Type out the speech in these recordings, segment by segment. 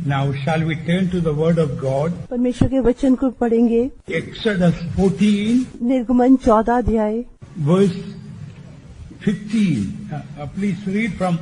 Now shall we turn to the word of God? परमेश्वर के वचन को पढ़ेंगे। Exodus 14, निर्गमन 14 अध्याय verse 15. Please read from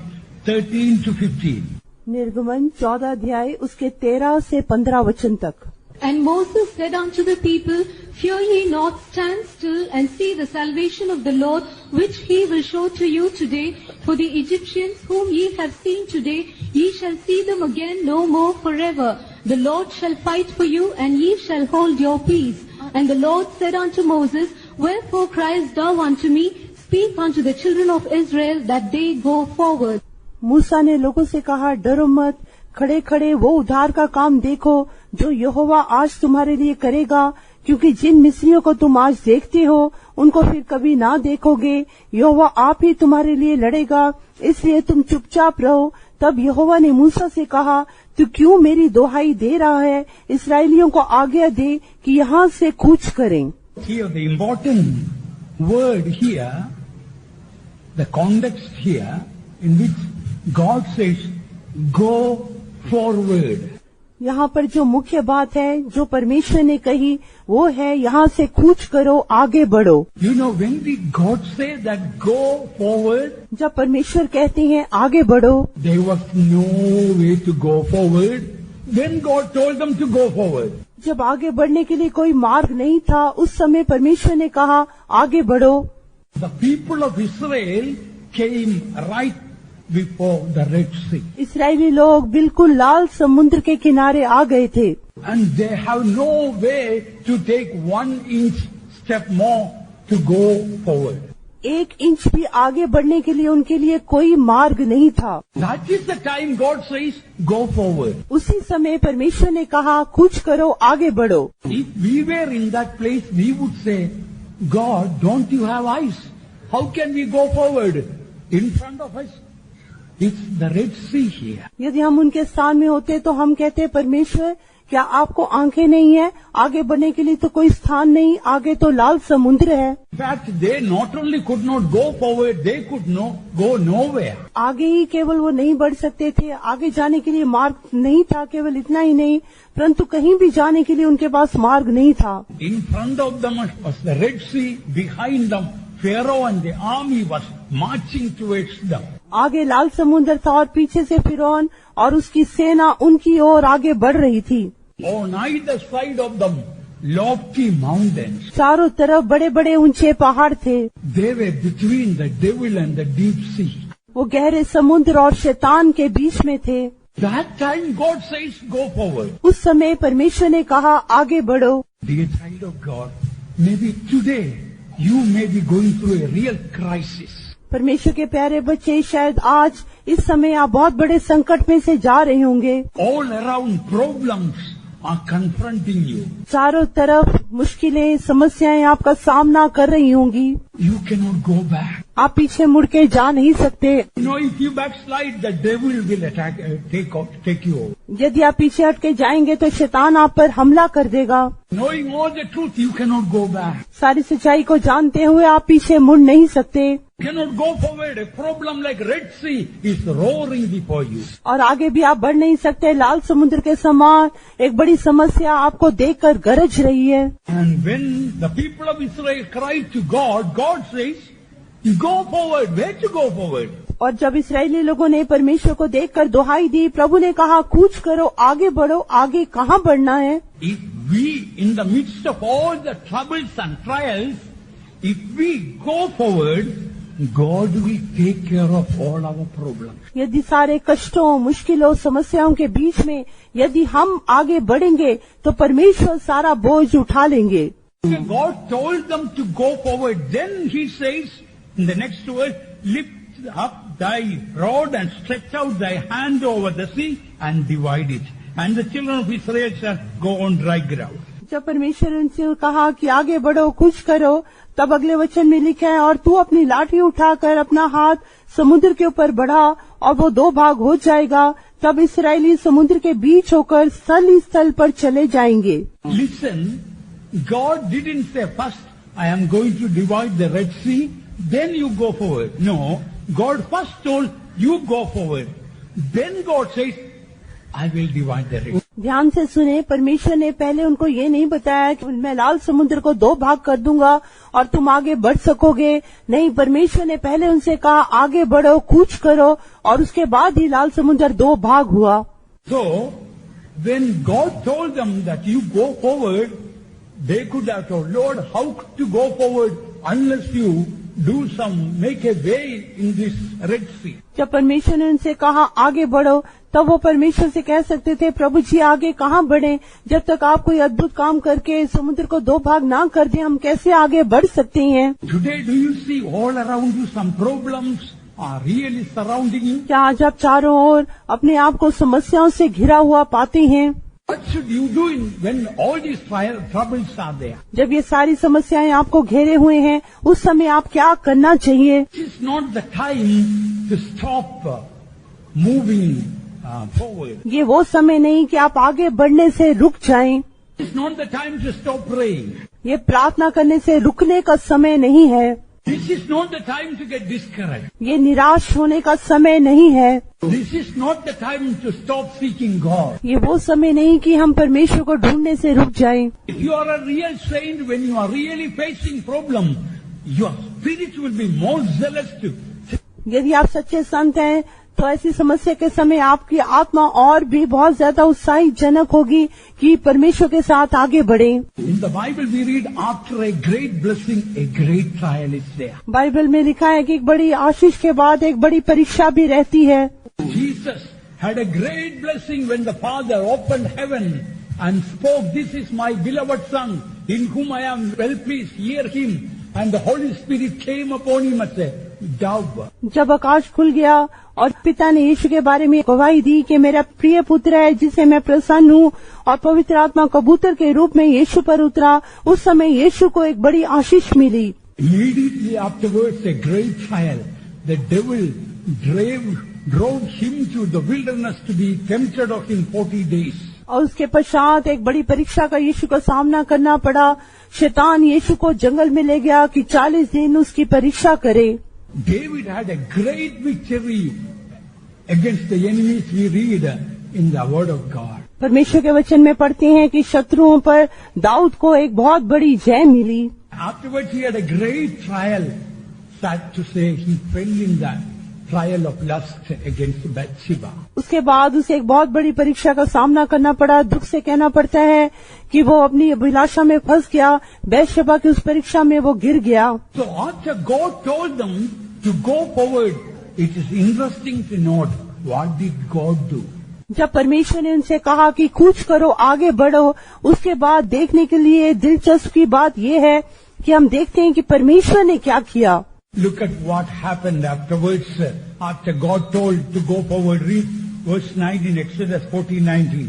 13 to 15. निर्गमन 14 अध्याय उसके 13 से 15 वचन तक। And Moses said unto the people, Fear ye not, stand still and see the salvation of the Lord, which he will show to you today. For the Egyptians whom ye have seen today, ye shall see them again no more forever. The Lord shall fight for you, and ye shall hold your peace. And the Lord said unto Moses, Wherefore criest thou unto me? Speak unto the children of Israel that they go forward. मूसा ने लोगों से कहा, डरो मत, खड़े खड़े वो उद्धार का काम देखो जो यहोवा आज तुम्हारे लिए करेगा, क्योंकि जिन मिस्रियों को तुम आज देखते हो उनको फिर कभी ना देखोगे। यहोवा आप ही तुम्हारे लिए लड़ेगा, इसलिए तुम चुपचाप रहो। तब यहोवा ने मूसा से कहा, तू क्यों मेरी दोहाई दे रहा है? इसराइलियों को आज्ञा दे कि यहाँ से कूच करें। Here the important word here, the context here in which God says, go forward. यहाँ पर जो मुख्य बात है जो परमेश्वर ने कही वो है यहाँ से कूच करो, आगे बढ़ो। You know, when did God say that go forward? जब परमेश्वर कहते हैं आगे बढ़ो, There was no way to go forward. When God told them to go forward. जब आगे बढ़ने के लिए कोई मार्ग नहीं था, उस समय परमेश्वर ने कहा आगे बढ़ो। The people of Israel came right before the Red Sea. इस्राएली लोग बिल्कुल लाल समुद्र के किनारे आ गए थे And they have no way to take 1 inch step more to go forward. 1 inch भी आगे बढ़ने के लिए उनके लिए कोई मार्ग नहीं था। That is the time God says, go forward. उसी समय परमेश्वर ने कहा कूच करो, आगे बढ़ो। If we were in that place, we would say, God, don't you have eyes? How can we go forward? In front of us, it's the Red Sea here. यदि हम उनके स्थान में होते तो हम कहते, परमेश्वर क्या आपको आंखें नहीं है? आगे बढ़ने के लिए तो कोई स्थान नहीं, आगे तो लाल समुद्र है। In fact, they not only could not go forward, they could go nowhere. आगे ही केवल वो नहीं बढ़ सकते थे, आगे जाने के लिए मार्ग नहीं था। केवल इतना ही नहीं, परंतु कहीं भी जाने के लिए उनके पास मार्ग नहीं था। In front of them was the Red Sea, behind them Pharaoh and the army was marching towards them. आगे लाल समुद्र था और पीछे से फिरौन और उसकी सेना उनकी ओर आगे बढ़ रही थी। On either side of them, lofty mountains. चारों तरफ बड़े बड़े ऊंचे पहाड़ थे। They were between the devil and the deep sea. वो गहरे समुद्र और शैतान के बीच में थे। That time God says, go forward. उस समय परमेश्वर ने कहा आगे बढ़ो। Dear child of God, maybe today you may be going through a real crisis. परमेश्वर के प्यारे बच्चे, शायद आज इस समय आप बहुत बड़े संकट में से जा रहे होंगे। All around problems are confronting you. चारों तरफ मुश्किलें, समस्याएं आपका सामना कर रही होंगी। You cannot go back. आप पीछे मुड़ के जा नहीं सकते। You know, if you backslide, the devil will take you over. यदि आप पीछे हट के जाएंगे तो शैतान आप पर हमला कर देगा। Knowing all the truth, you cannot go back. सारी सच्चाई को जानते हुए आप पीछे मुड़ नहीं सकते। You cannot go forward. A problem like Red Sea is roaring before you. और आगे भी आप बढ़ नहीं सकते। लाल समुद्र के समान एक बड़ी समस्या आपको देखकर गरज रही है। And when the people of Israel cried to God, God says, you go forward. Where to go forward? और जब इस्राएली लोगों ने परमेश्वर को देखकर दुहाई दी, प्रभु ने कहा कूच करो, आगे बढ़ो। आगे कहाँ बढ़ना है? If we, in the midst of all the troubles and trials, if we go forward, God will take care of all our problems. यदि सारे कष्टों, मुश्किलों, समस्याओं के बीच में यदि हम आगे बढ़ेंगे तो परमेश्वर सारा बोझ उठा लेंगे। God told them to go forward. Then he says in the next verse, lift up thy rod and stretch out thy hand over the sea and divide it. And the children of Israel shall go on dry ground. जब परमेश्वर उनसे कहा कि आगे बढ़ो, कुछ करो, तब अगले वचन में लिखा है, और तू अपनी लाठी उठाकर अपना हाथ समुद्र के ऊपर बढ़ा और वो 2 भाग हो जाएगा। तब इस्राएली समुद्र के बीच होकर स्थल ही स्थल पर चले जाएंगे। Listen, God didn't say first, I am going to divide the Red Sea, then you go forward. No, God first told you go forward. Then God says, I will divide the river. ध्यान से सुने, परमेश्वर ने पहले उनको ये नहीं बताया कि मैं लाल समुद्र को 2 भाग कर दूंगा और तुम आगे बढ़ सकोगे। नहीं, परमेश्वर ने पहले उनसे कहा आगे बढ़ो, कूच करो, और उसके बाद ही लाल समुद्र 2 भाग हुआ। So, when God told them that you go forward, they could have told, Lord, how to go forward unless you make a way in this Red Sea. जब परमेश्वर ने उनसे कहा आगे बढ़ो, तब वो परमेश्वर से कह सकते थे, प्रभु जी आगे कहाँ बढ़े, जब तक आप कोई अद्भुत काम करके समुद्र को 2 भाग ना कर दे, हम कैसे आगे बढ़ सकते हैं। Today do you see all around you some problems are really surrounding you? क्या आज आप चारों ओर अपने आप को समस्याओं से घिरा हुआ पाते हैं? What should you do when all these troubles are there? जब ये सारी समस्याएं आपको घेरे हुए हैं, उस समय आप क्या करना चाहिए? This is not the time to stop moving forward. ये वो समय नहीं कि आप आगे बढ़ने से रुक जाएं। It's not the time to stop praying. ये प्रार्थना करने से रुकने का समय नहीं है। This is not the time to get discouraged. ये निराश होने का समय नहीं है। This is not the time to stop seeking God. ये वो समय नहीं कि हम परमेश्वर को ढूंढने से रुक जाएं। If you are a real saint, when you are really facing problem, your spirit will be more zealous to. यदि आप सच्चे संत हैं, तो ऐसी समस्या के समय आपकी आत्मा और भी बहुत ज्यादा उत्साहित जनक होगी कि परमेश्वर के साथ आगे बढ़े। In the Bible we read, after a great blessing, a great trial is there. Bible में लिखा है कि एक बड़ी आशीष के बाद एक बड़ी परीक्षा भी रहती है। Jesus had a great blessing when the Father opened heaven and spoke, "This is my beloved Son, in whom I am well pleased. Hear him." And the Holy Spirit came upon him as a dove. जब आकाश खुल गया और पिता ने यीशु के बारे में गवाही दी कि मेरा प्रिय पुत्र है जिसे मैं प्रसन्न हूँ, और पवित्र आत्मा कबूतर के रूप में यीशु पर उतरा, उस समय यीशु को एक बड़ी आशीष मिली। Immediately afterwards, a great trial. The devil drove him to the wilderness to be tempted of him 40 days. और उसके पश्चात एक बड़ी परीक्षा का यीशु को सामना करना पड़ा। शैतान यीशु को जंगल में ले गया कि 40 दिन उसकी परीक्षा करे। David had a great victory against the enemies we read in the Word of God. परमेश्वर के वचन में पढ़ते हैं कि शत्रुओं पर दाऊद को एक बहुत बड़ी जय मिली। Afterwards he had a great trial, sad to say he fell in that trial of lust against Bathsheba. उसके बाद उसे एक बहुत बड़ी परीक्षा का सामना करना पड़ा। दुख से कहना पड़ता है कि वो अपनी अभिलाषा में फंस गया, बैतशेबा की उस परीक्षा में वो गिर गया। So after God told them to go forward, it is interesting to note what did God do. जब परमेश्वर ने उनसे कहा कि कूच करो, आगे बढ़ो, उसके बाद देखने के लिए दिलचस्प की बात यह है कि हम देखते हैं कि परमेश्वर ने क्या किया। Look at what happened afterwards, after God told to go forward. Read verse 9 in Exodus 14:19.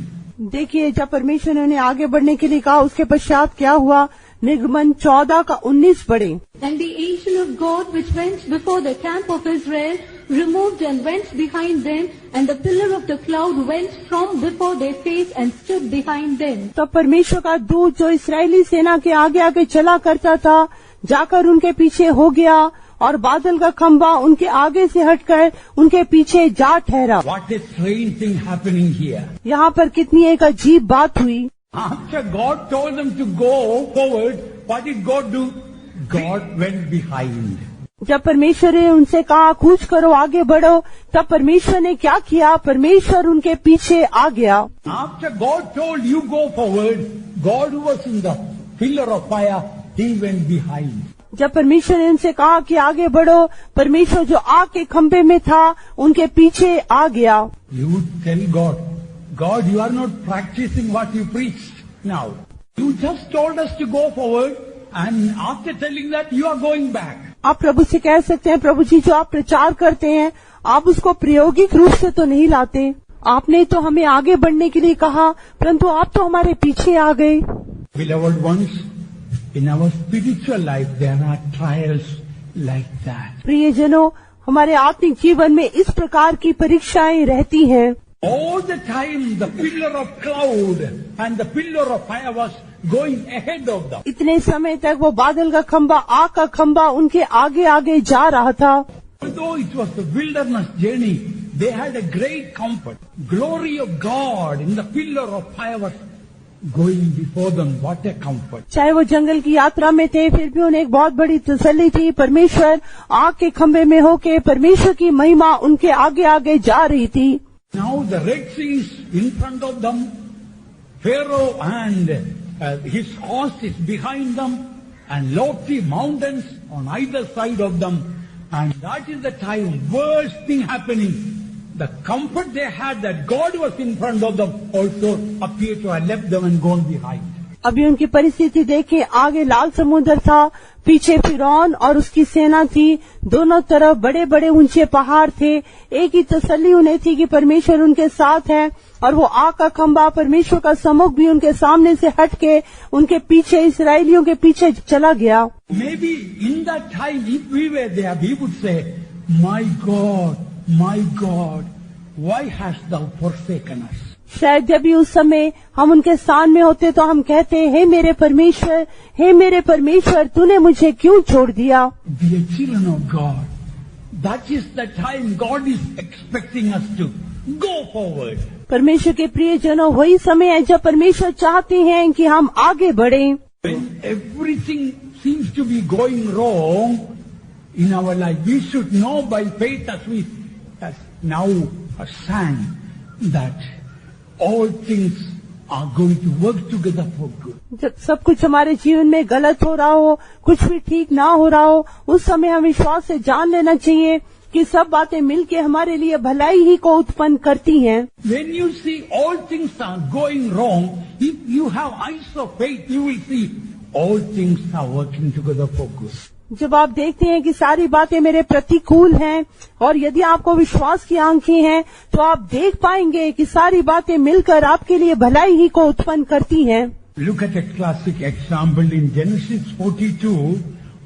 देखिए, जब परमेश्वर ने उन्हें आगे बढ़ने के लिए कहा, उसके पश्चात क्या हुआ। निर्गमन 14:19 पढ़े। And the angel of God which went before the camp of Israel removed and went behind them, and the pillar of the cloud went from before their face and stood behind them. तो परमेश्वर का दूत जो इस्राएली सेना के आगे आगे चला करता था, जाकर उनके पीछे हो गया, और बादल का खंभा उनके आगे से हटकर उनके पीछे जा ठहरा। What a strange thing happening here. यहाँ पर कितनी एक अजीब बात हुई। After God told them to go forward, what did God do? God went behind. जब परमेश्वर ने उनसे कहा कूच करो, आगे बढ़ो, तब परमेश्वर ने क्या किया? परमेश्वर उनके पीछे आ गया। After God told you go forward, God who was in the pillar of fire, he went behind. जब परमेश्वर ने उनसे कहा कि आगे बढ़ो, परमेश्वर जो आग के खंभे में था उनके पीछे आ गया। You tell God, God, you are not practicing what you preached now. You just told us to go forward, and after telling that, you are going back. आप प्रभु से कह सकते हैं, प्रभु जी जो आप प्रचार करते हैं, आप उसको प्रायोगिक रूप से तो नहीं लाते। आपने तो हमें आगे बढ़ने के लिए कहा, परंतु आप तो हमारे पीछे आ गए। Beloved ones, in our spiritual life, there are trials like that. प्रियजनों, हमारे आत्मिक जीवन में इस प्रकार की परीक्षाएं रहती हैं। All the time, the pillar of cloud and the pillar of fire was going ahead of them. इतने समय तक वो बादल का खंभा, आग का खंभा उनके आगे आगे जा रहा था। Although it was the wilderness journey, they had a great comfort. Glory of God in the pillar of fire was going before them. What a comfort. चाहे वो जंगल की यात्रा में थे, फिर भी उन्हें एक बहुत बड़ी तसल्ली थी। परमेश्वर आग के खंभे में होके परमेश्वर की महिमा उनके आगे आगे जा रही थी। Now the Red Sea is in front of them. Pharaoh and his host is behind them, and lofty mountains on either side of them. And that is the time, worst thing happening. The comfort they had that God was in front of them also appeared to have left them and gone behind. अभी उनकी परिस्थिति देखे, आगे लाल समुद्र था, पीछे फिरौन और उसकी सेना थी, दोनों तरफ बड़े बड़े ऊंचे पहाड़ थे। एक ही तसल्ली उन्हें थी कि परमेश्वर उनके साथ है, और वो आग का खंभा परमेश्वर का सम्मुख भी उनके सामने से हटके उनके पीछे, इस्राएलियों के पीछे चला गया। Maybe in that time, if we were there, we would say, my God, why hast thou forsaken us? शायद जब भी उस समय हम उनके स्थान में होते तो हम कहते, हे मेरे परमेश्वर, तूने मुझे क्यों छोड़ दिया। Dear children of God, that is the time God is expecting us to go forward. परमेश्वर के प्रिय जनों, वही समय है जब परमेश्वर चाहते हैं कि हम आगे बढ़ें। When everything seems to be going wrong in our life, we should know by faith, as we now sang, that all things are going to work together for good. जब सब कुछ हमारे जीवन में गलत हो रहा हो, कुछ भी ठीक ना हो रहा हो, उस समय हम विश्वास से जान लेना चाहिए कि सब बातें मिलके हमारे लिए भलाई ही को उत्पन्न करती हैं। When you see all things are going wrong, if you have eyes of faith, you will see all things are working together for good. जब आप देखते हैं कि सारी बातें मेरे प्रतिकूल हैं, और यदि आपको विश्वास की आंखें हैं, तो आप देख पाएंगे कि सारी बातें मिलकर आपके लिए भलाई ही को उत्पन्न करती हैं। Look at a classic example in Genesis 42,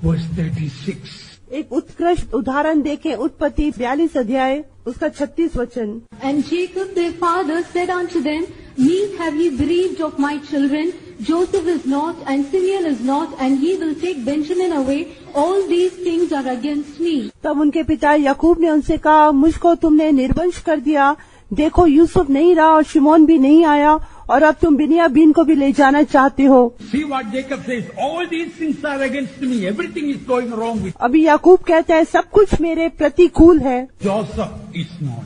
verse 36. एक उत्कृष्ट उदाहरण देखें, उत्पत्ति 42 अध्याय उसका 36 वचन। And Jacob their father said unto them, Me have ye bereaved of my children. Joseph is not, and Simeon is not, and ye will take Benjamin away. All these things are against me. तब उनके पिता याकूब ने उनसे कहा, मुझको तुमने निर्वंश कर दिया। देखो, यूसुफ नहीं रहा और शिमोन भी नहीं आया, और अब तुम बिन्यामीन को भी ले जाना चाहते हो। See what Jacob says. All these things are against me. Everything is going wrong with me. अभी याकूब कहता है, सब कुछ मेरे प्रतिकूल है। Joseph is not.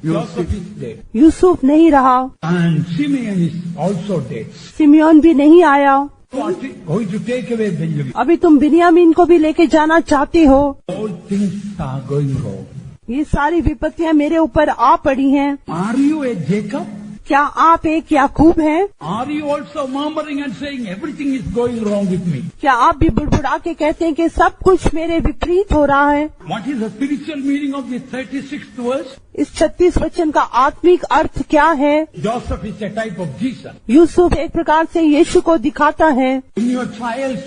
Joseph is dead. Yusuf नहीं रहा, And Simeon is also dead. Simeon भी नहीं आया। What is going to take away Benjamin? अभी तुम बिन्यामीन को भी लेके जाना चाहते हो। All things are going wrong. ये सारी विपत्तियां मेरे ऊपर आ पड़ी हैं। Are you a Jacob? क्या आप एक याकूब हैं? Are you also murmuring and saying everything is going wrong with me? क्या आप भी बुड़बुड़ा के कहते हैं कि सब कुछ मेरे विपरीत हो रहा है? What is the spiritual meaning of this 36th verse? इस 36 वचन का आत्मिक अर्थ क्या है? Joseph is a type of Jesus. Yusuf एक प्रकार से यीशु को दिखाता है। In your trials,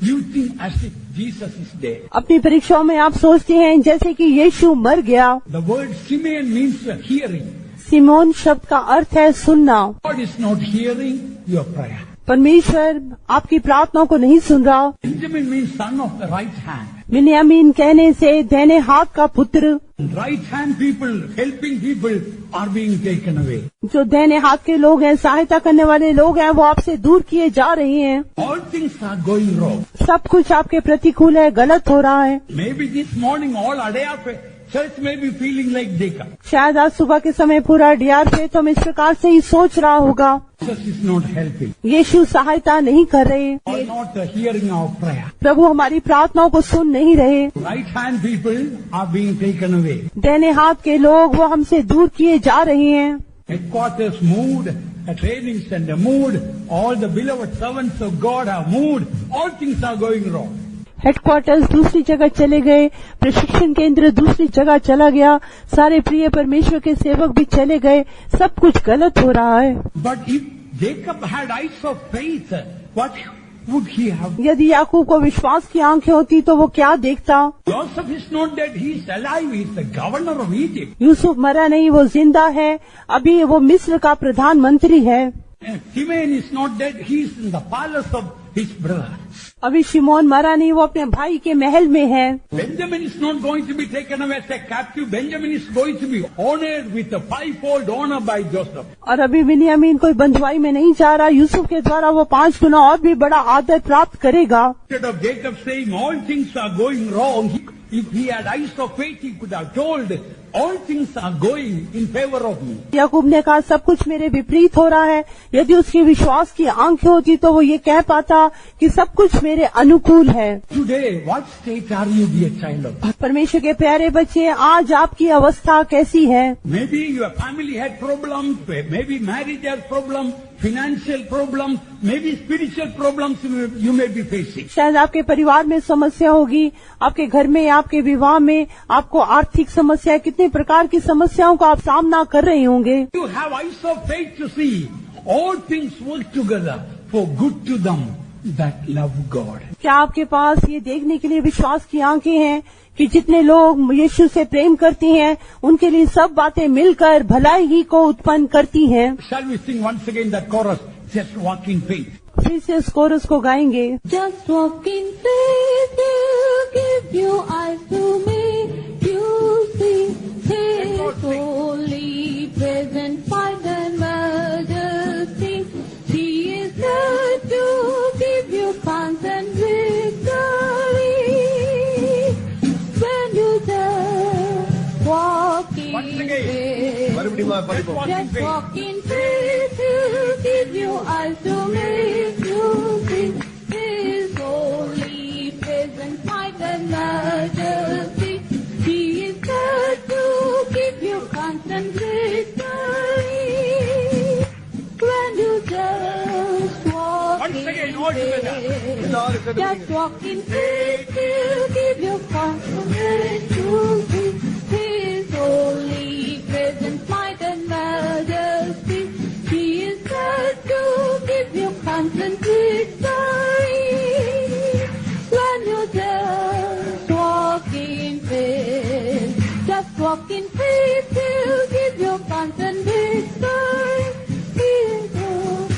you think as if Jesus is dead. अपनी परीक्षाओं में आप सोचते हैं जैसे कि यीशु मर गया। The word Simeon means hearing. Simon शब्द का अर्थ है सुनना। God is not hearing your prayer. परमेश्वर आपकी प्रार्थनाओं को नहीं सुन रहा। Benjamin means son of the right hand. बिन्यामीन कहने से दाहिने हाथ का पुत्र। Right hand people, helping people are being taken away. जो दाहिने हाथ के लोग हैं, सहायता करने वाले लोग हैं, वो आपसे दूर किए जा रहे हैं। All things are going wrong. सब कुछ आपके प्रतिकूल है, गलत हो रहा है। Maybe this morning all Adaya church may be feeling like Jacob. शायद आज सुबह के समय पूरा डीआर पे तो हम इस प्रकार से ही सोच रहा होगा, Jesus is not helping. यीशु सहायता नहीं कर रहे, Or not hearing our prayer. प्रभु हमारी प्रार्थनाओं को सुन नहीं रहे। Right hand people are being taken away. दाहिने हाथ के लोग वो हमसे दूर किए जा रहे हैं। Headquarters moved, a training center moved, all the beloved servants of God have moved, all things are going wrong. Headquarters दूसरी जगह चले गए, प्रशिक्षण केंद्र दूसरी जगह चला गया, सारे प्रिय परमेश्वर के सेवक भी चले गए, सब कुछ गलत हो रहा है। But if Jacob had eyes of faith, what would he have? यदि याकूब को विश्वास की आंखें होती तो वो क्या देखता? Joseph is not dead, he is alive, he is the governor of Egypt. Yusuf मरा नहीं, वो जिंदा है, अभी वो मिस्र का प्रधानमंत्री है। Simeon is not dead, he is in the palace of his brother. अभी शिमोन मरा नहीं, वो अपने भाई के महल में है। Benjamin is not going to be taken away as a captive. Benjamin is going to be honored with a fivefold honor by Joseph. और अभी बिन्यामीन कोई बंधुआई में नहीं जा रहा, यूसुफ के द्वारा वो 5 गुना और भी बड़ा आदर प्राप्त करेगा। Instead of Jacob saying all things are going wrong, if he had eyes of faith, he could have told all things are going in favor of me. याकूब ने कहा सब कुछ मेरे विपरीत हो रहा है। यदि उसकी विश्वास की आंखें होती तो वो ये कह पाता कि सब कुछ मेरे अनुकूल है। Today, what state are you, dear child of God? परमेश्वर के प्यारे बच्चे, आज आपकी अवस्था कैसी है? Maybe your family had problems, maybe marriage has problems, financial problems, maybe spiritual problems you may be facing. शायद आपके परिवार में समस्या होगी, आपके घर में, आपके विवाह में, आपको आर्थिक समस्या, कितने प्रकार की समस्याओं का आप सामना कर रहे होंगे। You have eyes of faith to see all things work together for good to them that love God. क्या आपके पास ये देखने के लिए विश्वास की आंखें हैं कि जितने लोग यीशु से प्रेम करते हैं उनके लिए सब बातें मिलकर भलाई ही को उत्पन्न करती हैं? Shall we sing once again that chorus, just walk in faith? फिर से इस कोरस को गाएंगे। Just walk in faith, He'll give you eyes to make you see His holy present fight and majesty. He is there to give you constant victory. When you just walk in Once again. faith, just walk in faith, He'll give you eyes to make you see His holy presence, might and majesty. He is there to give you constant victory. When you just walk Once in again, all together. faith, just walk in faith, He'll give you constant victory. His holy presence, might and majesty. He is there to give you constant victory. When you just walk in faith, just walk in faith, He'll give you constant victory. He is there,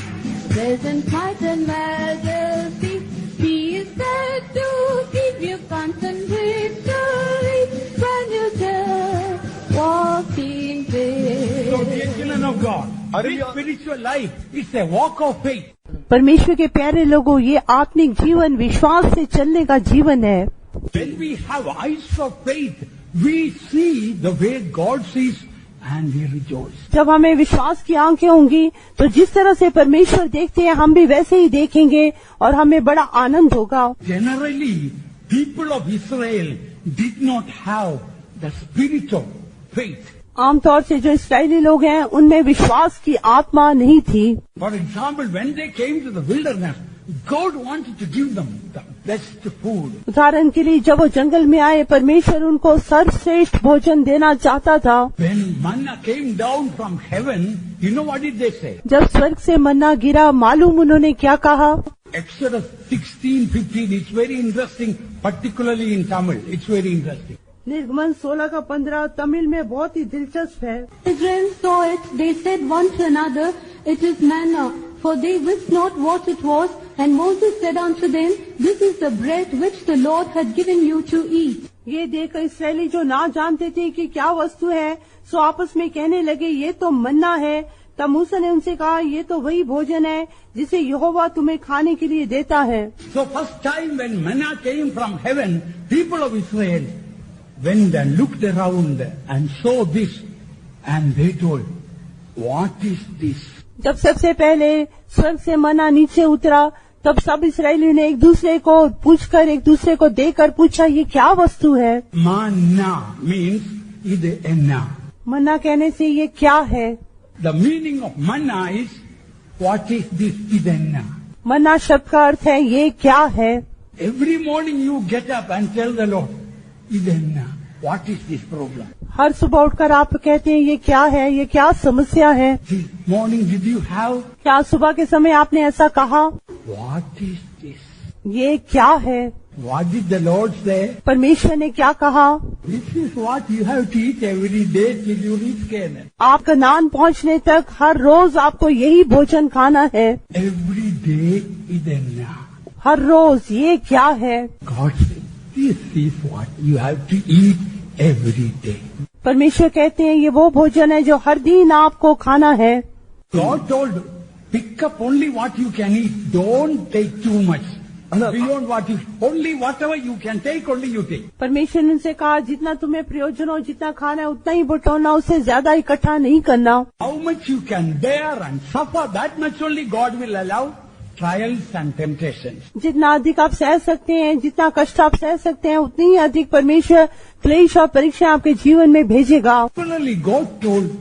present, might and majesty. He is there to give you constant victory. When you just walk in faith. So, dear children of God, this spiritual life is a walk of faith. परमेश्वर के प्यारे लोगों, ये आत्मिक जीवन विश्वास से चलने का जीवन है। When we have eyes of faith, we see the way God sees and we rejoice. जब हमें विश्वास की आंखें होंगी तो जिस तरह से परमेश्वर देखते हैं हम भी वैसे ही देखेंगे और हमें बड़ा आनंद होगा। Generally, people of Israel did not have the spirit of faith. आमतौर से जो इस्राएली लोग हैं उनमें विश्वास की आत्मा नहीं थी। For example, when they came to the wilderness, God wanted to give them the best food. उदाहरण के लिए जब वो जंगल में आए, परमेश्वर उनको सर्वश्रेष्ठ भोजन देना चाहता था। When manna came down from heaven, you know what did they say? जब स्वर्ग से मन्ना गिरा, मालूम उन्होंने क्या कहा? Exodus 16:15. It's very interesting, particularly in Tamil. It's very interesting. निर्गमन 16 का 15 तमिल में बहुत ही दिलचस्प है। Israel saw it, they said one to another, It is manna, for they wist not what it was. And Moses said unto them, This is the bread which the Lord had given you to eat. ये देखकर Israeli जो ना जानते थे कि क्या वस्तु है, सो आपस में कहने लगे ये तो मन्ना है। तब मूसा ने उनसे कहा ये तो वही भोजन है जिसे यहोवा तुम्हें खाने के लिए देता है। So first time when manna came from heaven, people of Israel went and looked around and saw this, and they told, What is this? जब सबसे पहले स्वर्ग से मन्ना नीचे उतरा, तब सब इसराइलियों ने एक दूसरे को पूछकर, एक दूसरे को देखकर पूछा ये क्या वस्तु है? Manna means idenna. मन्ना कहने से ये क्या है? The meaning of manna is, what is this idenna? मन्ना शब्द का अर्थ है ये क्या है? Every morning you get up and tell the Lord, idenna, what is this problem? हर सुबह उठकर आप कहते हैं ये क्या है, ये क्या समस्या है? This morning did you have, क्या सुबह के समय आपने ऐसा कहा? what is this? ये क्या है? What did the Lord say? परमेश्वर ने क्या कहा? This is what you have to eat every day till you reach Canaan. आप कनान पहुंचने तक हर रोज आपको यही भोजन खाना है। Every day idenna. हर रोज ये क्या है? God said, this is what you have to eat every day. परमेश्वर कहते हैं ये वो भोजन है जो हर दिन आपको खाना है। God told, pick up only what you can eat. Don't take too much. Beyond what you, only whatever you can take, only you take. परमेश्वर ने उनसे कहा जितना तुम्हें प्रयोजन हो, जितना खाना है उतना ही बटोरना, उससे ज्यादा इकट्ठा नहीं करना। How much you can bear and suffer, that much only God will allow trials and temptations. जितना अधिक आप सह सकते हैं, जितना कष्ट आप सह सकते हैं, उतनी ही अधिक परमेश्वर क्लेश और परीक्षा आपके जीवन में भेजेगा। Similarly, God told,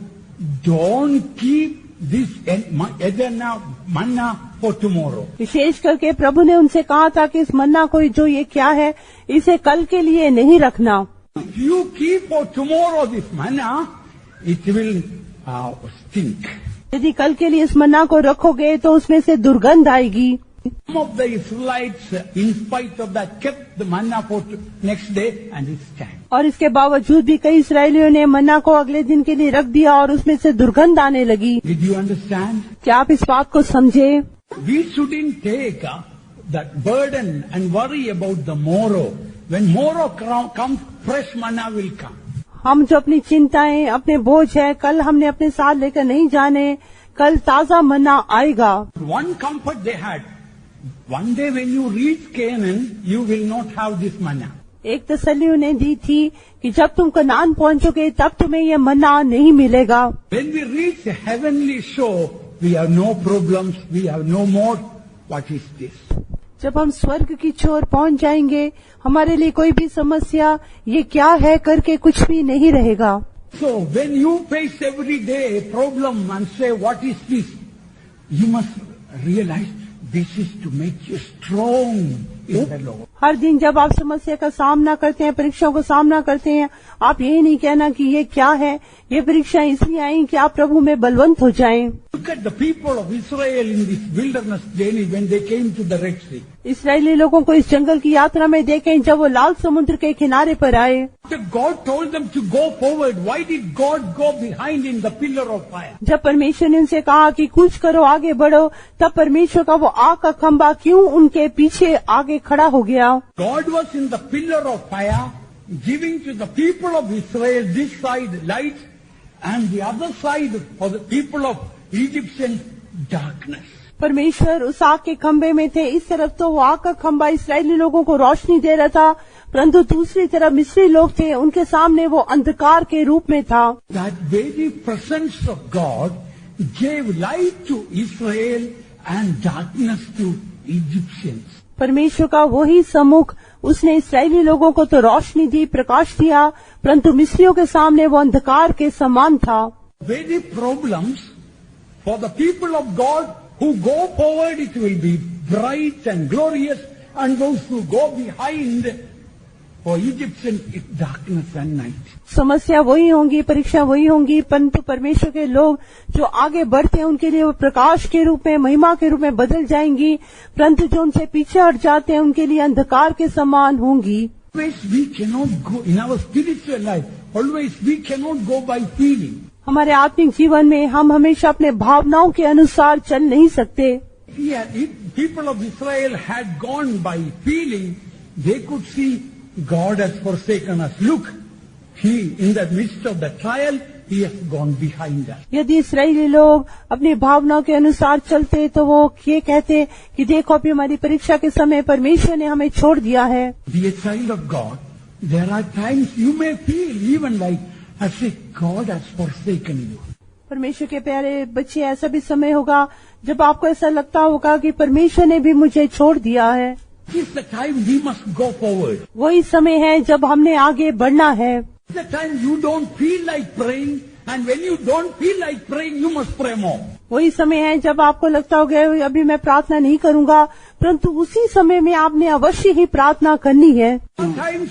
don't keep this manna for tomorrow. विशेष करके प्रभु ने उनसे कहा था कि इस मन्ना को जो ये क्या है, इसे कल के लिए नहीं रखना। If you keep for tomorrow this manna, it will stink. यदि कल के लिए इस मन्ना को रखोगे तो उसमें से दुर्गंध आएगी। Some of the Israelites, in spite of that, kept the manna for next day and it stank. और इसके बावजूद भी कई इस्राएलियों ने मन्ना को अगले दिन के लिए रख दिया और उसमें से दुर्गंध आने लगी। Did you understand? क्या आप इस बात को समझे? We shouldn't take that burden and worry about the morrow. When morrow comes, fresh manna will come. हम जो अपनी चिंताएं, अपने बोझ है, कल हमने अपने साथ लेकर नहीं जाने, कल ताजा मन्ना आएगा। One comfort they had, one day when you reach Canaan, you will not have this manna. एक तसल्ली उन्हें दी थी कि जब तुम कनान पहुंचोगे तब तुम्हें ये मन्ना नहीं मिलेगा। When we reach the heavenly shore, we have no problems, we have no more. What is this? जब हम स्वर्ग की छोर पहुंच जाएंगे, हमारे लिए कोई भी समस्या ये क्या है करके कुछ भी नहीं रहेगा। So when you face every day a problem and say, what is this? You must realize this is to make you strong in the Lord. हर दिन जब आप समस्या का सामना करते हैं, परीक्षाओं का सामना करते हैं, आप यही नहीं कहना कि ये क्या है, ये परीक्षा इसलिए आई कि आप प्रभु में बलवंत हो जाएं। Look at the people of Israel in this wilderness journey when they came to the Red Sea. इस्राएली लोगों को इस जंगल की यात्रा में देखें जब वो लाल समुद्र के किनारे पर आए। After God told them to go forward, why did God go behind in the pillar of fire? जब परमेश्वर ने उनसे कहा कि कूच करो, आगे बढ़ो, तब परमेश्वर का वो आग का खंभा क्यों उनके पीछे आगे खड़ा हो गया? God was in the pillar of fire, giving to the people of Israel this side light and the other side for the people of Egyptian darkness. परमेश्वर उस आग के खंभे में थे। इस तरफ तो वो आग का खंभा इस्राएली लोगों को रोशनी दे रहा था, परंतु दूसरी तरफ मिस्री लोग थे, उनके सामने वो अंधकार के रूप में था। That very presence of God gave light to Israel and darkness to Egyptians. परमेश्वर का वही सम्मुख, उसने इस्राएली लोगों को तो रोशनी दी, प्रकाश दिया, परंतु मिस्रियों के सामने वो अंधकार के समान था। Very problems for the people of God who go forward, it will be bright and glorious, and those who go behind, for Egyptians, it's darkness and night. समस्या वही होंगी, परीक्षा वही होंगी, परंतु परमेश्वर के लोग जो आगे बढ़ते हैं उनके लिए वो प्रकाश के रूप में, महिमा के रूप में बदल जाएंगी, परंतु जो उनसे पीछे हट जाते हैं उनके लिए अंधकार के समान होंगी। Always we cannot go in our spiritual life. Always we cannot go by feeling. हमारे आत्मिक जीवन में हम हमेशा अपने भावनाओं के अनुसार चल नहीं सकते। If people of Israel had gone by feeling, they could see God has forsaken us. Look, He, in the midst of the trial, He has gone behind us. यदि इस्राएली लोग अपनी भावनाओं के अनुसार चलते तो वो ये कहते कि देखो अभी हमारी परीक्षा के समय परमेश्वर ने हमें छोड़ दिया है। Be a child of God. There are times you may feel even like as if God has forsaken you. परमेश्वर के प्यारे बच्चे, ऐसा भी समय होगा जब आपको ऐसा लगता होगा कि परमेश्वर ने भी मुझे छोड़ दिया है। This is the time we must go forward. वही समय है जब हमने आगे बढ़ना है। It's the time you don't feel like praying, and when you don't feel like praying, you must pray more. वही समय है जब आपको लगता होगा अभी मैं प्रार्थना नहीं करूंगा, परंतु उसी समय में आपने अवश्य ही प्रार्थना करनी है। Sometimes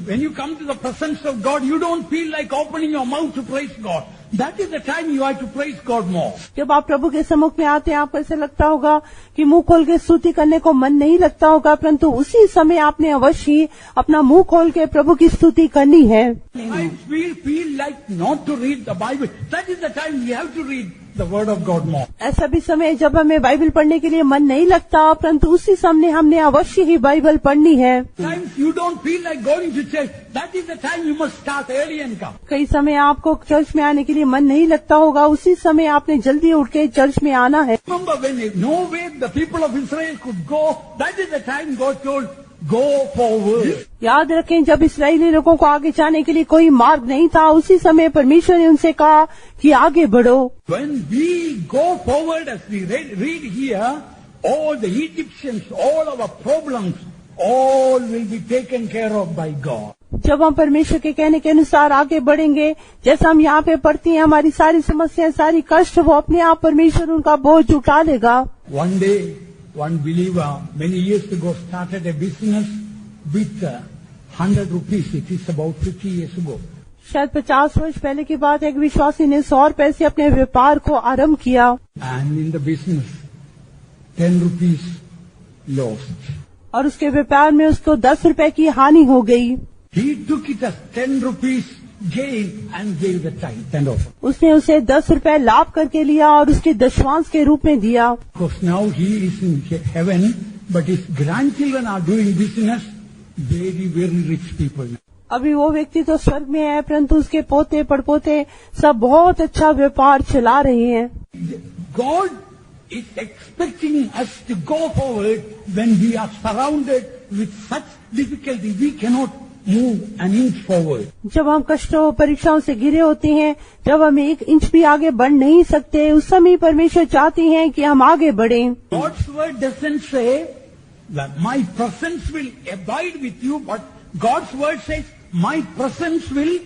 when you come to the presence of God, you don't feel like opening your mouth to praise God. That is the time you have to praise God more. जब आप प्रभु के सम्मुख में आते हैं, आपको ऐसा लगता होगा कि मुंह खोल के स्तुति करने को मन नहीं लगता होगा, परंतु उसी समय आपने अवश्य ही अपना मुंह खोल के प्रभु की स्तुति करनी है। Sometimes we feel like not to read the Bible. That is the time we have to read the word of God more. ऐसा भी समय है जब हमें बाइबल पढ़ने के लिए मन नहीं लगता, परंतु उसी समय हमने अवश्य ही बाइबल पढ़नी है। Sometimes you don't feel like going to church. That is the time you must start early and come. कई समय आपको चर्च में आने के लिए मन नहीं लगता होगा, उसी समय आपने जल्दी उठ के चर्च में आना है। Remember when no way the people of Israel could go, that is the time God told, go forward. याद रखें, जब इस्राएली लोगों को आगे जाने के लिए कोई मार्ग नहीं था, उसी समय परमेश्वर ने उनसे कहा कि आगे बढ़ो। When we go forward, as we read here, all the Egyptians, all our problems, all will be taken care of by God. जब हम परमेश्वर के कहने के अनुसार आगे बढ़ेंगे, जैसा हम यहाँ पे पढ़ती हैं, हमारी सारी समस्याएं, सारी कष्ट, वो अपने आप परमेश्वर उनका बोझ उठा लेगा। One day, one believer many years ago started a business with 100 rupees. It is about 50 years ago. शायद 50 वर्ष पहले की बात है, एक विश्वासी ने 100 रुपए से अपने व्यापार को आरंभ किया। And in the business, 10 rupees lost. और उसके व्यापार में उसको 10 रुपए की हानि हो गई। He took it as 10 rupees gain and gave the tithe and offer. उसने उसे 10 रुपए लाभ करके लिया और उसके दशमांश के रूप में दिया। Of course, now he is in heaven, but his grandchildren are doing business, very, very rich people. अभी वो व्यक्ति तो स्वर्ग में है, परंतु उसके पोते पड़पोते सब बहुत अच्छा व्यापार चला रहे हैं। God is expecting us to go forward when we are surrounded with such difficulty. We cannot move an inch forward. जब हम कष्टों परीक्षाओं से घिरे होते हैं, जब हम 1 इंच भी आगे बढ़ नहीं सकते, उस समय परमेश्वर चाहते हैं कि हम आगे बढ़ें। God's word doesn't say that my presence will abide with you, but God's word says my presence will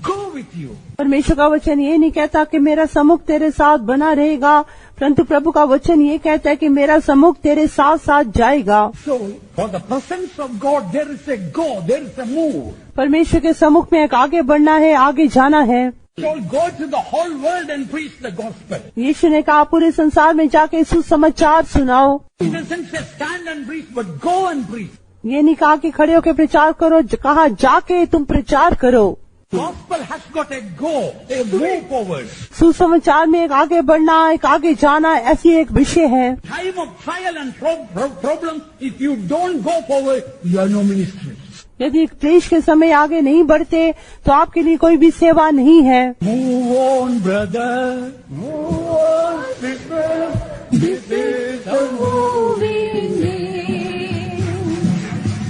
go with you. परमेश्वर का वचन ये नहीं कहता कि मेरा सम्मुख तेरे साथ बना रहेगा, परंतु प्रभु का वचन ये कहता है कि मेरा सम्मुख तेरे साथ साथ जाएगा। So, for the presence of God, there is a go, there is a move. परमेश्वर के सम्मुख में एक आगे बढ़ना है, आगे जाना है। So go to the whole world and preach the gospel. यीशु ने कहा पूरे संसार में जाके सुसमाचार सुनाओ। He doesn't say stand and preach, but go and preach. ये नहीं कहा कि खड़े होकर प्रचार करो, कहा जाके तुम प्रचार करो। Gospel has got a go, a move forward. सुसमाचार में एक आगे बढ़ना, एक आगे जाना, ऐसी एक विषय है। Time of trial and problem, if you don't go forward, you have no ministry. यदि क्लेश के समय आगे नहीं बढ़ते तो आपके लिए कोई भी सेवा नहीं है। Move on, brother. Move on, sister. This is the moving day.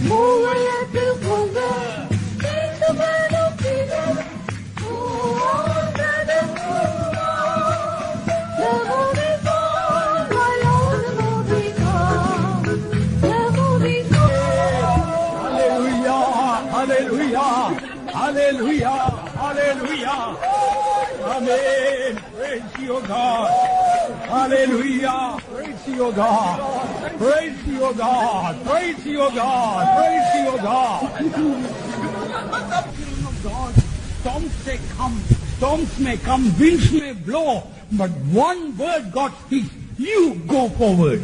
Move a little closer. Take the man of freedom. Move on, brother, move on. The moving on, my Lord, the moving on. The moving on. Hallelujah, hallelujah, hallelujah, hallelujah. Amen. Praise you, God. Hallelujah. Praise you, God. Praise you, God. Praise you, God. Praise you, God. God. Storms may come, winds may blow, but one word God speaks, you go forward.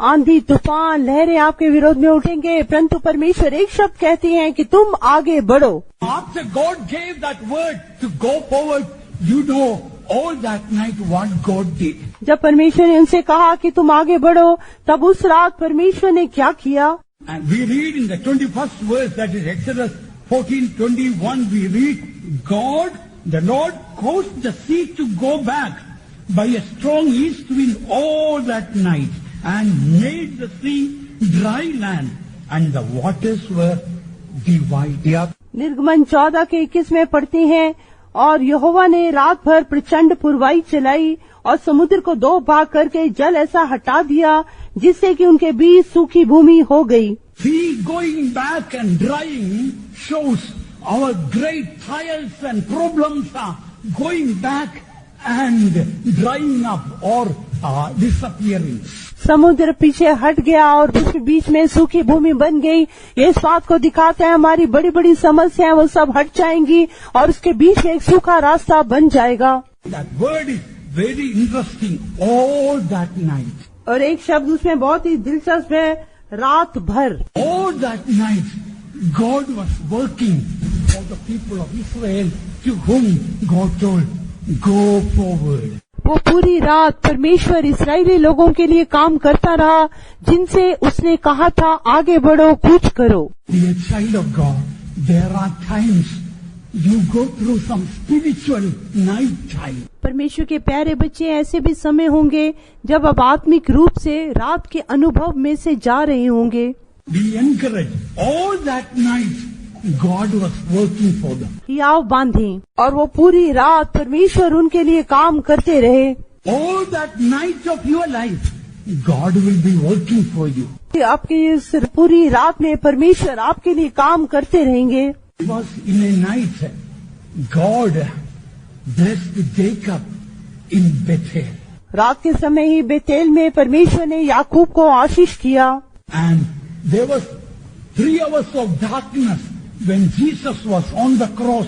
आंधी तूफान लहरें आपके विरोध में उठेंगे, परंतु परमेश्वर एक शब्द कहते हैं कि तुम आगे बढ़ो। After God gave that word to go forward, you know all that night what God did. जब परमेश्वर ने उनसे कहा कि तुम आगे बढ़ो, तब उस रात परमेश्वर ने क्या किया? And we read in the 21st verse, that is Exodus 14:21, we read, God, the Lord caused the sea to go back by a strong east wind all that night and made the sea dry land and the waters were divided. निर्गमन 14 के 21 में पढ़ते हैं, और यहोवा ने रात भर प्रचंड पुरवाई चलाई और समुद्र को 2 भाग करके जल ऐसा हटा दिया जिससे कि उनके बीच सूखी भूमि हो गई। Sea going back and drying shows our great trials and problems are going back and drying up or disappearing. समुद्र पीछे हट गया और उसके बीच में सूखी भूमि बन गई। ये इस बात को दिखाता है हमारी बड़ी बड़ी समस्याएं वो सब हट जाएंगी और उसके बीच में एक सूखा रास्ता बन जाएगा। That word is very interesting. All that night. और एक शब्द उसमें बहुत ही दिलचस्प है, रात भर। All that night, God was working for the people of Israel to whom God told, go forward. वो पूरी रात परमेश्वर इस्राएली लोगों के लिए काम करता रहा, जिनसे उसने कहा था आगे बढ़ो, कूच करो। Dear child of God, there are times you go through some spiritual night time. परमेश्वर के प्यारे बच्चे, ऐसे भी समय होंगे जब आप आत्मिक रूप से रात के अनुभव में से जा रहे होंगे। Be encouraged. All that night, God was working for them. हियाव बांधे और वो पूरी रात परमेश्वर उनके लिए काम करते रहे। All that night of your life, God will be working for you. आपकी इस पूरी रात में परमेश्वर आपके लिए काम करते रहेंगे। It was in a night, God blessed Jacob in Bethel. रात के समय ही बेतेल में परमेश्वर ने याकूब को आशीष किया। And there was 3 hours of darkness when Jesus was on the cross,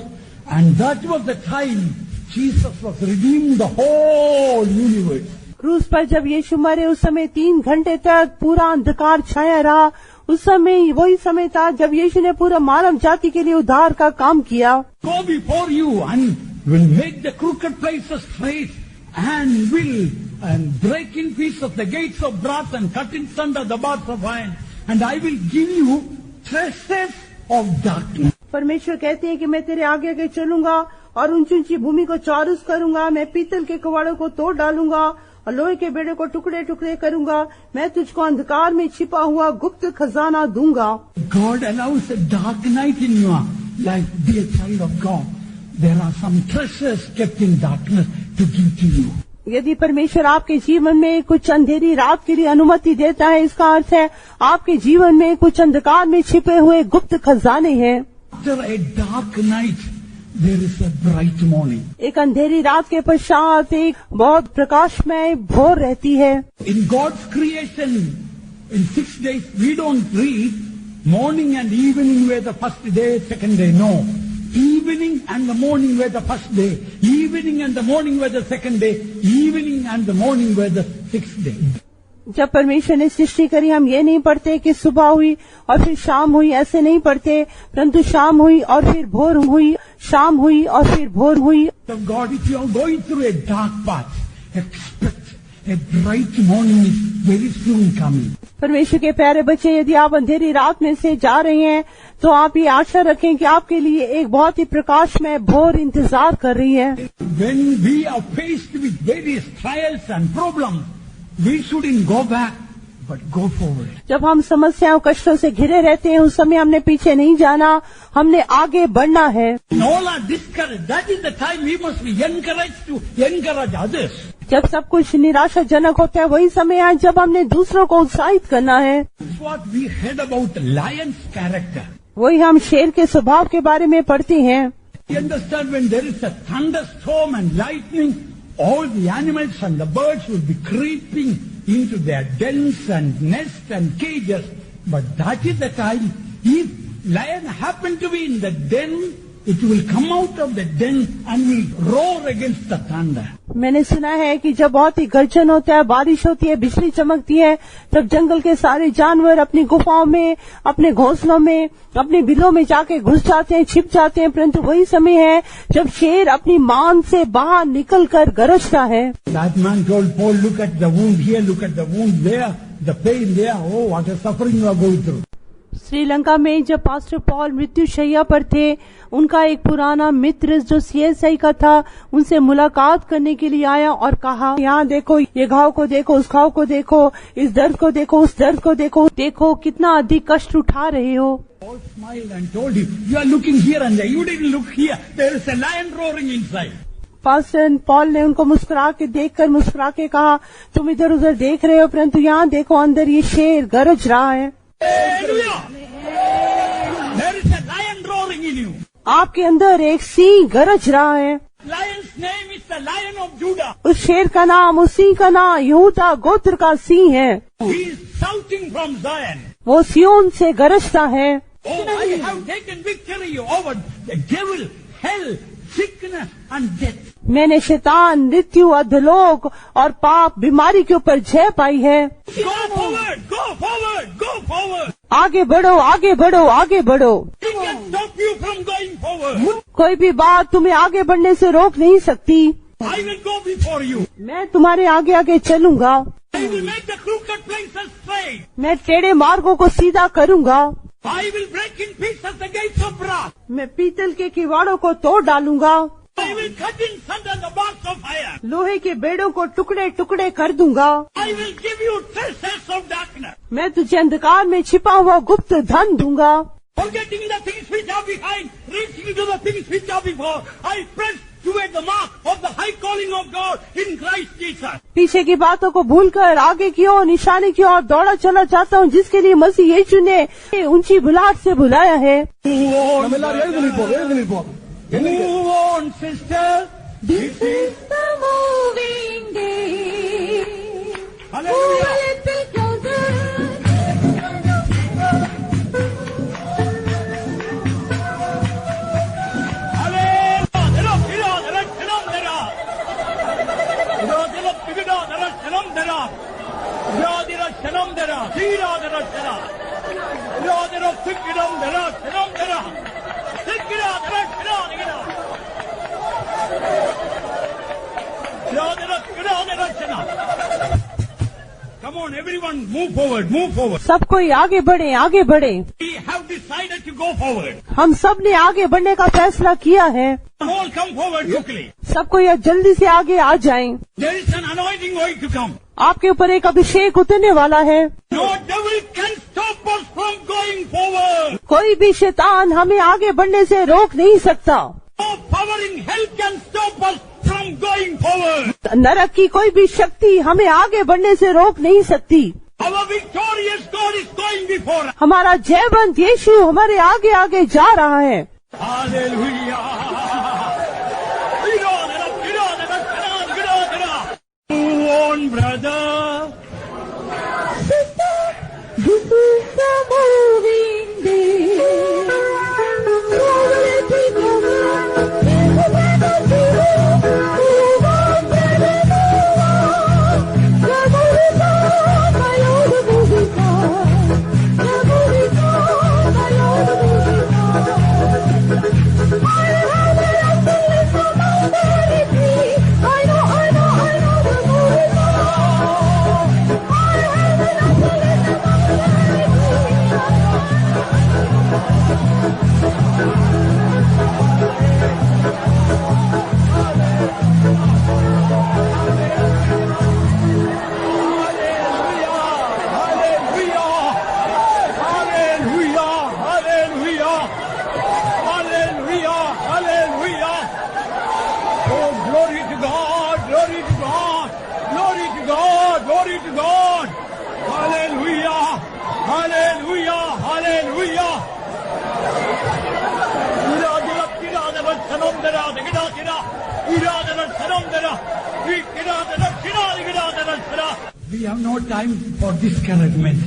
and that was the time Jesus was redeeming the whole universe. क्रूस पर जब यीशु मरे उस समय 3 घंटे तक पूरा अंधकार छाया रहा। उस समय वही समय था जब यीशु ने पूरा मानव जाति के लिए उद्धार का काम किया। Go before you and will make the crooked places straight, and will break in pieces the gates of brass and cut in sunder the bars of iron, and I will give you treasures of darkness. परमेश्वर कहते हैं कि मैं तेरे आगे आगे चलूंगा और ऊंची ऊंची भूमि को चौरस करूंगा। मैं पीतल के कवाड़ों को तोड़ डालूंगा और लोहे के बेड़े को टुकड़े टुकड़े करूंगा। मैं तुझको अंधकार में छिपा हुआ गुप्त खजाना दूंगा। God allows a dark night in your life, dear child of God. There are some treasures kept in darkness to give to you. यदि परमेश्वर आपके जीवन में कुछ अंधेरी रात के लिए अनुमति देता है, इसका अर्थ है आपके जीवन में कुछ अंधकार में छिपे हुए गुप्त खजाने हैं। After a dark night, there is a bright morning. एक अंधेरी रात के पश्चात एक बहुत प्रकाशमय भोर रहती है। In God's creation, in 6 days, we don't read morning and evening were the first day, second day. No. Evening and the morning were the first day. Evening and the morning were the second day. Evening and the morning were the 6th day. जब परमेश्वर ने सृष्टि करी, हम ये नहीं पढ़ते कि सुबह हुई और फिर शाम हुई, ऐसे नहीं पढ़ते, परंतु शाम हुई और फिर भोर हुई, शाम हुई और फिर भोर हुई। So God, if you are going through a dark path, expect a bright morning is very soon coming. परमेश्वर के प्यारे बच्चे, यदि आप अंधेरी रात में से जा रहे हैं तो आप ये आशा रखें कि आपके लिए एक बहुत ही प्रकाशमय भोर इंतजार कर रही है। When we are faced with various trials and problems, we shouldn't go back, but go forward. जब हम समस्याओं कष्टों से घिरे रहते हैं, उस समय हमने पीछे नहीं जाना, हमने आगे बढ़ना है। When all are discouraged, that is the time we must be encouraged to encourage others. जब सब कुछ निराशाजनक होता है, वही समय है जब हमने दूसरों को उत्साहित करना है। That's what we heard about lion's character. वही हम शेर के स्वभाव के बारे में पढ़ते हैं। You understand, when there is a thunderstorm and lightning, all the animals and the birds will be creeping into their dens and nests and cages. But that is the time, if lion happen to be in the den, it will come out of the den and will roar against the thunder. मैंने सुना है कि जब बहुत ही गर्जन होता है, बारिश होती है, बिजली चमकती है, तब जंगल के सारे जानवर अपनी गुफाओं में, अपने घोंसलों में, अपने बिलों में जाके घुस जाते हैं, छिप जाते हैं, परंतु वही समय है जब शेर अपनी मान से बाहर निकलकर गरजता है। That man told Paul, look at the wound here, look at the wound there, the pain there. Oh, what a suffering you are going through. Sri Lanka में जब पास्टर पॉल मृत्यु शैया पर थे, उनका एक पुराना मित्र जो CSI का था, उनसे मुलाकात करने के लिए आया और कहा, यहाँ देखो, ये घाव को देखो, उस घाव को देखो, इस दर्द को देखो, उस दर्द को देखो, देखो कितना अधिक कष्ट उठा रहे हो। Paul smiled and told him, you are looking here and there. You didn't look here. There is a lion roaring inside. Pastor Paul ने उनको मुस्कुरा के कहा, तुम इधर उधर देख रहे हो, परंतु यहाँ देखो, अंदर ये शेर गरज रहा है। Hallelujah! There is a lion roaring in you. आपके अंदर एक सिंह गरज रहा है। Lion's name is the Lion of Judah. उस शेर का नाम, उस सिंह का नाम यहूदा गोत्र का सिंह है। He is shouting from Zion. वो सियोन से गरजता है। Oh, I have taken victory over the devil, hell, sickness and death. मैंने शैतान, मृत्यु, अधोलोक और पाप, बीमारी के ऊपर जय पाई है। Go forward, go forward, go forward. आगे बढ़ो, आगे बढ़ो, आगे बढ़ो। He can stop you from going forward. कोई भी बात तुम्हें आगे बढ़ने से रोक नहीं सकती। I will go before you. मैं तुम्हारे आगे आगे चलूंगा, I will make the crooked places straight. मैं टेढ़े मार्गों को सीधा करूंगा, I will break in pieces the gates of brass. मैं पीतल के किवाड़ों को तोड़ डालूंगा, I will cut in sunder the bars of iron. लोहे के बेड़ों को टुकड़े टुकड़े कर दूंगा, I will give you treasures of darkness. मैं तुझे अंधकार में छिपा हुआ गुप्त धन दूंगा। Forgetting the things which are behind, reaching to the things which are before, I press toward the mark of the high calling of God in Christ Jesus. पीछे की बातों को भूलकर आगे की ओर निशाने की ओर दौड़ा चला जाता हूँ, जिसके लिए मसीह यीशु ने ऊंची बुलाहट से बुलाया है। Move on, sister. This is the moving day. Hallelujah. Move a little closer. Come on, everyone, move forward, move forward. सब कोई आगे बढ़े, आगे बढ़े। We have decided to go forward. हम सब ने आगे बढ़ने का फैसला किया है। All come forward quickly. सबको यह जल्दी से आगे आ जाएं। There is an anointing going to come. आपके ऊपर एक अभिषेक उतरने वाला है। No devil can stop us from going forward. कोई भी शैतान हमें आगे बढ़ने से रोक नहीं सकता। No power in hell can stop us from going forward. नरक की कोई भी शक्ति हमें आगे बढ़ने से रोक नहीं सकती। Our victorious God is going before us. हमारा जयवंत यीशु हमारे आगे आगे जा रहा है। Hallelujah. Move on, brother. This is the moving day. Move a little closer. Move on, brother, move on. You're moving on, my Lord, moving on. You're moving on, my Lord, moving on. I have a love in the mountain. I know, we're moving on. I have a love in the We have no time for discouragement.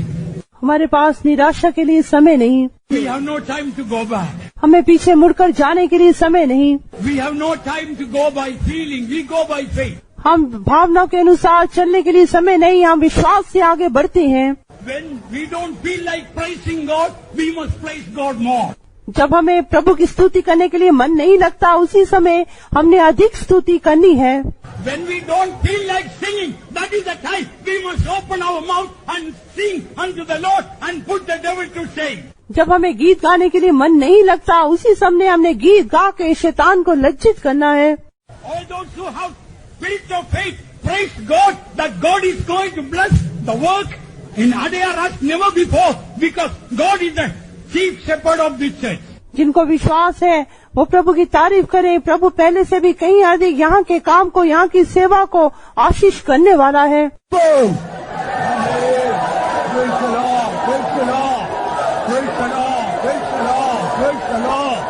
हमारे पास निराशा के लिए समय नहीं। We have no time to go back. हमें पीछे मुड़कर जाने के लिए समय नहीं। We have no time to go by feeling. We go by faith. हम भावनाओं के अनुसार चलने के लिए समय नहीं, हम विश्वास से आगे बढ़ते हैं। When we don't feel like praising God, we must praise God more. जब हमें प्रभु की स्तुति करने के लिए मन नहीं लगता, उसी समय हमने अधिक स्तुति करनी है। When we don't feel like singing, that is the time we must open our mouth and sing unto the Lord and put the devil to shame. जब हमें गीत गाने के लिए मन नहीं लगता, उसी समय हमने गीत गा के शैतान को लज्जित करना है। All those who have spirit of faith, praise God that God is going to bless the work in Adaya as never before, because God is the chief shepherd of this church. जिनको विश्वास है वो प्रभु की तारीफ करें। प्रभु पहले से भी कहीं अधिक यहाँ के काम को, यहाँ की सेवा को आशीष करने वाला है। Praise the Lord, praise the Lord, praise the Lord, praise the Lord, praise the Lord,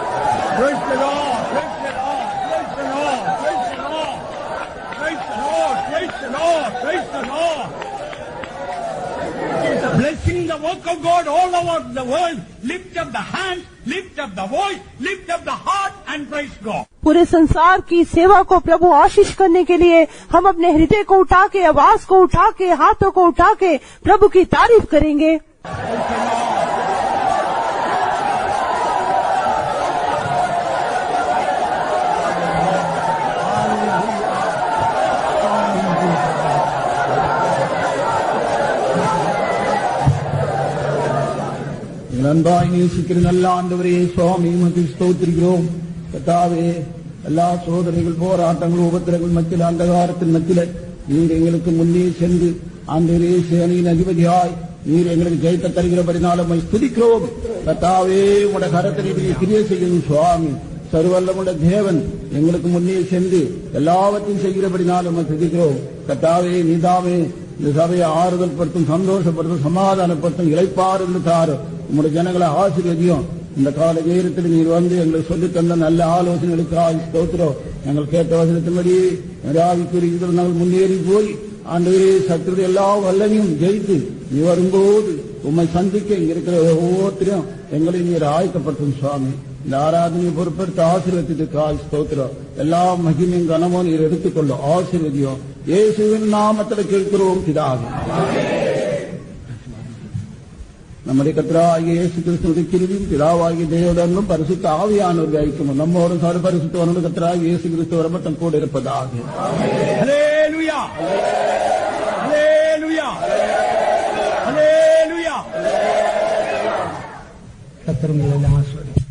praise the Lord, praise the Lord, praise the Lord, praise the Lord, praise the Lord, praise the Lord, praise the Lord. Blessing the work of God all over the world. Lift up the hands, lift up the voice, lift up the heart and praise God. पूरे संसार की सेवा को प्रभु आशीष करने के लिए हम अपने हृदय को उठा के, आवाज को उठा के, हाथों को उठा के प्रभु की तारीफ करेंगे। அன்பாய் நேசிக்கிற நல்ல ஆண்டவரே சுவாமி உமக்கு ஸ்தோத்திரிக்கிறோம். கர்த்தாவே, எல்லா சோதனைகள், போராட்டங்கள், உபத்திரங்கள் மத்தியில், அந்தகாரத்தின் மத்தியில் நீர் எங்களுக்கு முன்னே சென்று ஆண்டவரே சேனையின் அதிபதியாய் நீர் எங்களுக்கு ஜெயத்தை தருகிறபடினாலும் ஸ்துதிக்கிறோம். கர்த்தாவே, உடைய கரத்தினை கிரியை செய்யணும் சுவாமி. சர்வல்லமுள்ள தேவன் எங்களுக்கு முன்னே சென்று எல்லாவற்றையும் செய்கிறபடினாலும் துதிக்கிறோம். கர்த்தாவே, நீதாமே இந்த சபையை ஆறுதல் படுத்தும், சந்தோஷப்படுத்தும், சமாதானப்படுத்தும், இளைப்பாறுதல் தாரு. உங்களுடைய ஜனங்களை ஆசீர்வதியும். இந்த கால நேரத்தில் நீர் வந்து எங்களுக்கு சொல்லித் தந்த நல்ல ஆலோசனைகளுக்காக ஸ்தோத்திரம். நாங்கள் கேட்ட வசனத்தின்படி ஆவிக்குரிய நாங்கள் முன்னேறி போய் ஆண்டவரே சத்துருடைய எல்லா வல்லமையும் ஜெயித்து நீ வரும்போது உம்மை சந்திக்க இங்க இருக்கிற ஒவ்வொருத்தரையும் எங்களை நீர் ஆயத்தப்படுத்தும் சுவாமி. இந்த ஆராதனையை பொறுப்பெடுத்து ஆசீர்வதித்துக்காய் ஸ்தோத்திரம். எல்லா மகிமையும் கனமும் நீர் எடுத்துக்கொள்ளும். ஆசீர்வதியும் இயேசுவின் நாமத்தில் கேட்கிறோம் பிதாவே. நம்முடைய கர்த்தராகிய இயேசு கிறிஸ்துவின் கிருபையும் பிதாவாகிய தேவனும் பரிசுத்த ஆவியானவருடைய ஐக்கியமும் நம்மோடு சர்வ பரிசுத்தவான கர்த்தராகிய இயேசு கிறிஸ்து வரமட்டம் கூட இருப்பதாக. ஹல்லேலூயா, ஹல்லேலூயா, ஹல்லேலூயா. கர்த்தர் உங்களை ஆசீர்வதிப்பார்.